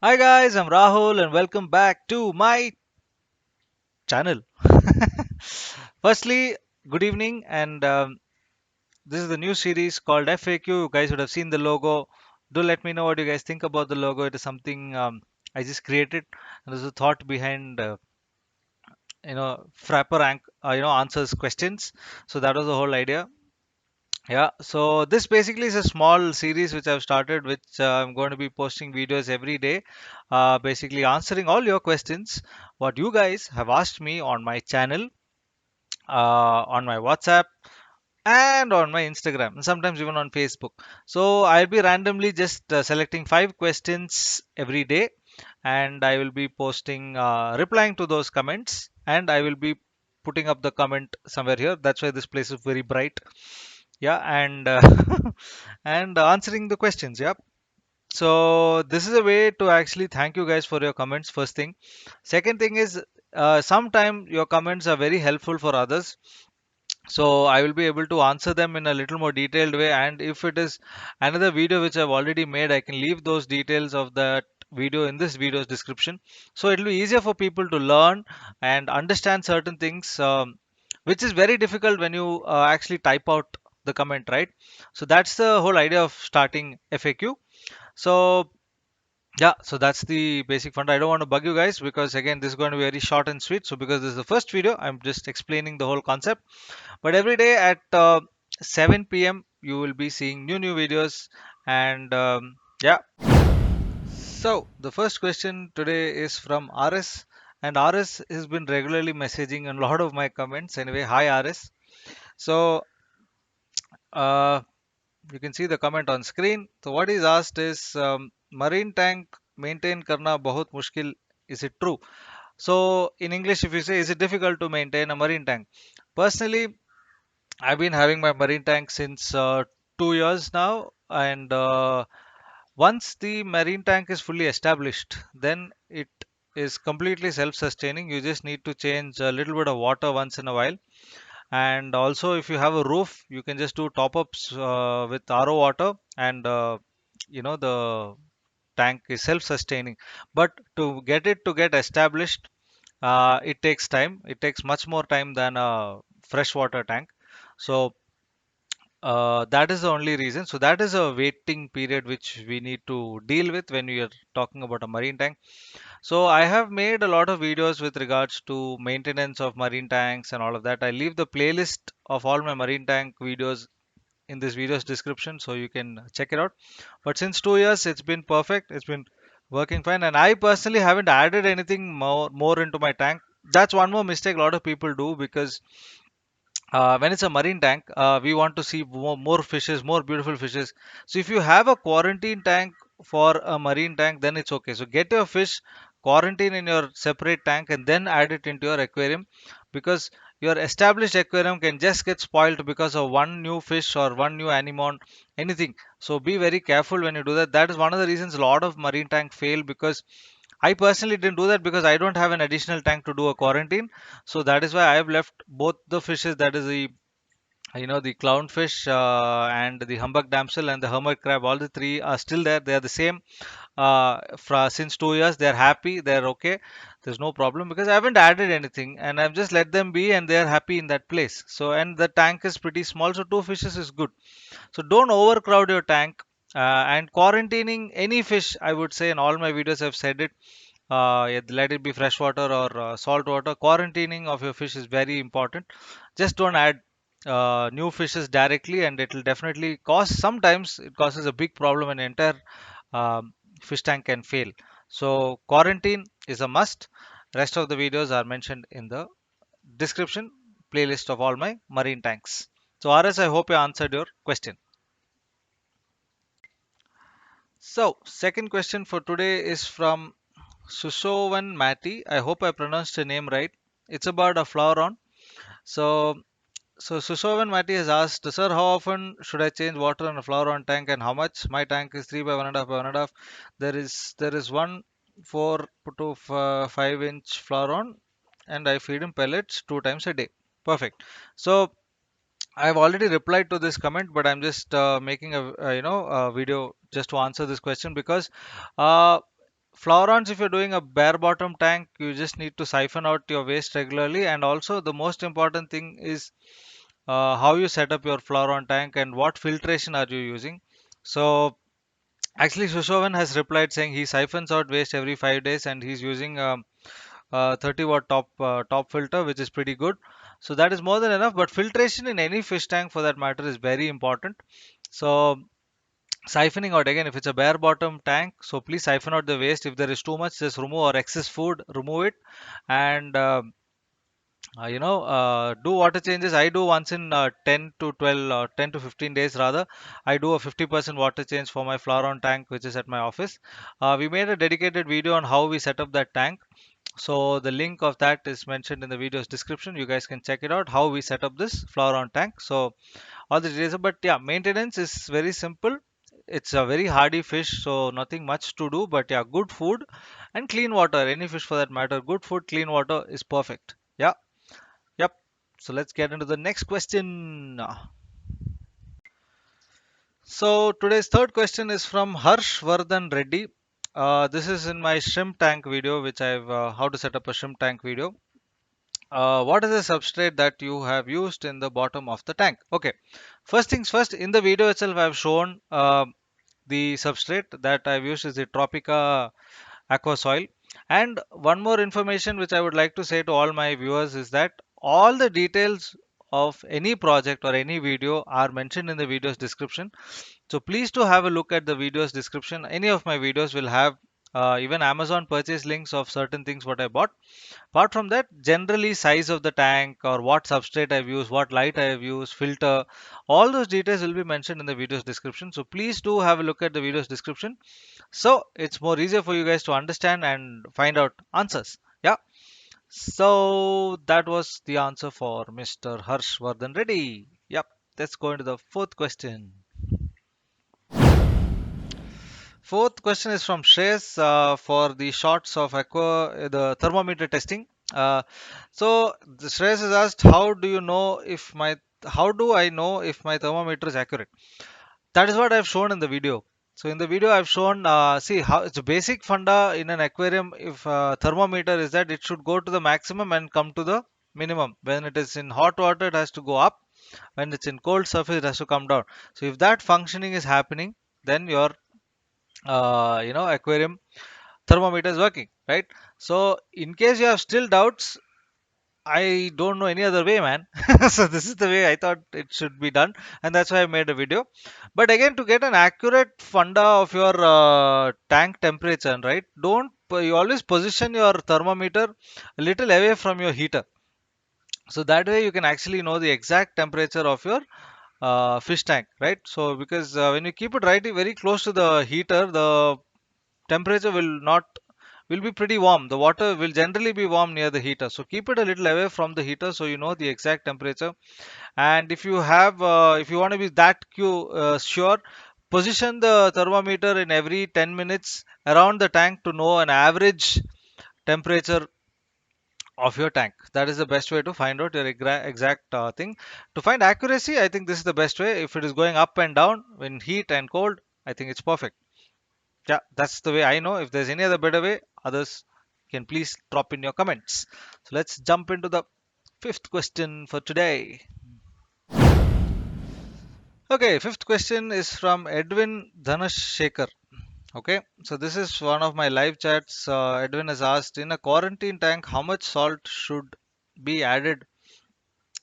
Hi guys, I'm Rahul and welcome back to my channel. Firstly, good evening and this is the new series called FAQ. You guys would have seen the logo. Do let me know what you guys think about the logo. It is something I just created and there's a thought behind Frapper answers questions. So that was the whole idea. Yeah, so this basically is a small series which I've started, which I'm going to be posting videos every day, basically answering all your questions, what you guys have asked me on my channel, on my WhatsApp, and on my Instagram, and sometimes even on Facebook. So I'll be randomly just selecting 5 questions every day, and I will be posting, replying to those comments, and I will be putting up the comment somewhere here. That's why this place is very bright. Yeah, and and answering the questions. Yeah. So this is a way to actually thank you guys for your comments. First thing. Second thing is, sometime your comments are very helpful for others, so I will be able to answer them in a little more detailed way. And if it is another video which I've already made, I can leave those details of that video in this video's description, so it will be easier for people to learn and understand certain things, which is very difficult when you actually type out the comment, right? So that's the whole idea of starting FAQ. So yeah, so that's the basic fund. I don't want to bug you guys because again, this is going to be very short and sweet. So because this is the first video, I'm just explaining the whole concept. But every day at 7 p.m. you will be seeing new videos, and yeah. So the first question today is from RS, and RS has been regularly messaging a lot of my comments. Anyway, hi RS. So uh, you can see the comment on screen. So what is asked is, marine tank maintain karna bahut mushkil. Is it true? So in English, if you say, is it difficult to maintain a marine tank? Personally, I've been having my marine tank since 2 years now, and once the marine tank is fully established, then it is completely self-sustaining. You just need to change a little bit of water once in a while, and also if you have a roof, you can just do top-ups with RO water, and the tank is self-sustaining. But to get it to get established, it takes time. It takes much more time than a freshwater tank. So that is the only reason. So that is a waiting period which we need to deal with when we are talking about a marine tank. So I have made a lot of videos with regards to maintenance of marine tanks and all of that. I leave the playlist of all my marine tank videos in this video's description, so you can check it out. But since 2 years, it's been perfect. It's been working fine, and I personally haven't added anything more into my tank. That's one more mistake a lot of people do, because when it's a marine tank, we want to see more fishes, more beautiful fishes. So if you have a quarantine tank for a marine tank, then it's okay. So get your fish quarantine in your separate tank and then add it into your aquarium, because your established aquarium can just get spoiled because of one new fish or one new anemone, anything. So be very careful when you do that. That is one of the reasons a lot of marine tank fail, because I personally didn't do that because I don't have an additional tank to do a quarantine. So that is why I have left both the fishes, that is the clownfish, and the humpback damsel and the hermit crab, all the three are still there. They are the same since 2 years. They're happy, they're okay, there's no problem, because I haven't added anything and I've just let them be and they're happy in that place. So, and the tank is pretty small, so two fishes is good. So don't overcrowd your tank. And quarantining any fish, I would say, in all my videos I've said it, yeah, let it be freshwater or salt water. Quarantining of your fish is very important. Just don't add new fishes directly, and it will definitely cause. Sometimes it causes a big problem, and entire fish tank can fail. So quarantine is a must. Rest of the videos are mentioned in the description playlist of all my marine tanks. So RS, I hope I answered your question. So second question for today is from Sushovan Mati. I hope I pronounced the name right. It's about a flower. So Sushovan Mati has asked, Sir, how often should I change water on a flower tank and how much? My tank is 3 by 1.5 by 1.5. There is one 4 to 5 inch flower, and I feed him pellets 2 times a day. Perfect. So I've already replied to this comment, but I'm just making a video just to answer this question, because uh, Fluorons, if you're doing a bare bottom tank, you just need to siphon out your waste regularly. And also, the most important thing is how you set up your fluoron tank and what filtration are you using. So, actually, Sushovan has replied saying he siphons out waste every 5 days and he's using 30-watt top filter, which is pretty good. So that is more than enough. But filtration in any fish tank, for that matter, is very important. So siphoning out again, if it's a bare bottom tank, so please siphon out the waste. If there is too much, just remove, or excess food, remove it. And do water changes. I do once in 10 to 12 or 10 to 15 days rather. I do a 50% water change for my Fluoron tank, which is at my office. We made a dedicated video on how we set up that tank. So the link of that is mentioned in the video's description. You guys can check it out, how we set up this Fluoron tank. So all the details, but yeah, maintenance is very simple. It's a very hardy fish, so nothing much to do. But yeah, good food and clean water. Any fish for that matter, good food, clean water is perfect. Yeah. Yep. So let's get into the next question. So today's third question is from Harsh Vardhan Reddy. This is in my shrimp tank video, which I've how to set up a shrimp tank video. What is the substrate that you have used in the bottom of the tank? Okay. First things first. In the video itself, I've shown the substrate that I've used is the Tropica aqua soil. And one more information which I would like to say to all my viewers is that all the details of any project or any video are mentioned in the video's description. So please to have a look at the video's description. Any of my videos will have even Amazon purchase links of certain things what I bought. Apart from that, generally size of the tank or what substrate I've used, what light I have used, filter, all those details will be mentioned in the video's description. So please do have a look at the video's description. So it's more easier for you guys to understand and find out answers. Yeah. So that was the answer for Mr. Harsh Vardhan Reddy. Yep. Let's go into the fourth question. Fourth question is from Shreyas for the shots of the thermometer testing. The Shreyas has asked, how do I know if my thermometer is accurate? That is what I've shown in the video. So in the video I've shown, see how it's a basic funda in an aquarium. If thermometer is that it should go to the maximum and come to the minimum. When it is in hot water, it has to go up. When it's in cold surface, it has to come down. So if that functioning is happening, then your aquarium thermometer is working, right? So in case you have still doubts, I don't know any other way, man. So this is the way I thought it should be done, and that's why I made a video. But again, to get an accurate funda of your tank temperature, right? Don't you always position your thermometer a little away from your heater, so that way you can actually know the exact temperature of your fish tank, right? So because when you keep it right very close to the heater, the temperature will be pretty warm. The water will generally be warm near the heater. So keep it a little away from the heater so you know the exact temperature. And if you want to be that sure, position the thermometer in every 10 minutes around the tank to know an average temperature of your tank. That is the best way to find out your exact thing. To find accuracy, I think this is the best way. If it is going up and down in heat and cold, I think it's perfect. Yeah, that's the way I know. If there's any other better way, others can please drop in your comments. So let's jump into the fifth question for today. Okay, fifth question is from Edwin Dhanashekar. Okay, so this is one of my live chats. Edwin has asked, in a quarantine tank, how much salt should be added,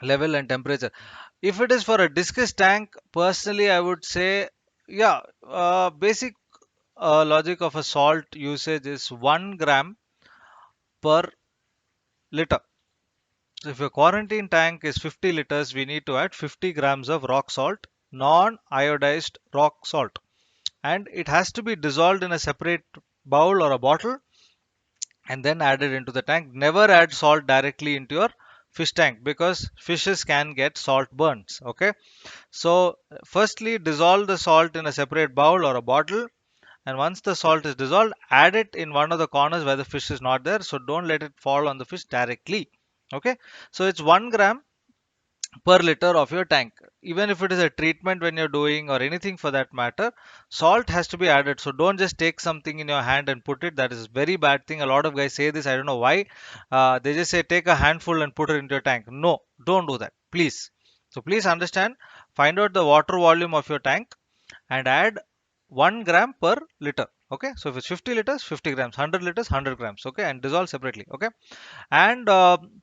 level and temperature? If it is for a discus tank, personally, I would say, yeah, basic logic of a salt usage is 1 gram per liter. So if your quarantine tank is 50 liters, we need to add 50 grams of rock salt, non-iodized rock salt. And it has to be dissolved in a separate bowl or a bottle and then added into the tank. Never add salt directly into your fish tank because fishes can get salt burns. Okay. So firstly, dissolve the salt in a separate bowl or a bottle. And once the salt is dissolved, add it in one of the corners where the fish is not there. So don't let it fall on the fish directly. Okay. So it's 1 gram per liter of your tank. Even if it is a treatment when you're doing or anything for that matter, salt has to be added. So don't just take something in your hand and put it. That is very bad thing. A lot of guys say this. I don't know why. They just say take a handful and put it into your tank. No, don't do that, please. So please understand. Find out the water volume of your tank and add 1 gram per liter. Okay, so if it's 50 liters, 50 grams, 100 liters, 100 grams. Okay, and dissolve separately. Okay, and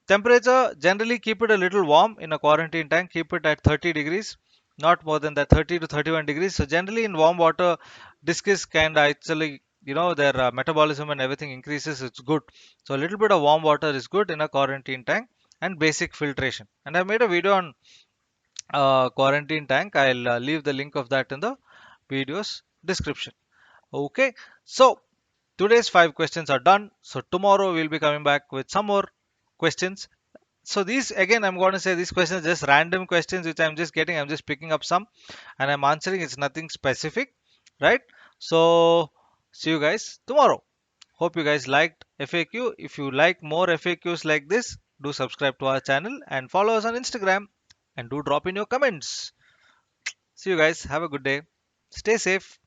temperature, generally keep it a little warm in a quarantine tank. Keep it at 30 degrees, not more than that, 30 to 31 degrees. So generally in warm water, discus can actually, their metabolism and everything increases. It's good. So a little bit of warm water is good in a quarantine tank, and basic filtration. And I made a video on quarantine tank. I'll leave the link of that in the video's description. Okay, so today's 5 questions are done. So tomorrow we'll be coming back with some more questions. So these, again, I'm going to say these questions are just random questions which I'm just getting. I'm just picking up some and I'm answering. It's nothing specific, right? So see you guys tomorrow. Hope you guys liked FAQ. If you like more FAQs like this, do subscribe to our channel and follow us on Instagram, and do drop in your comments. See you guys. Have a good day. Stay safe.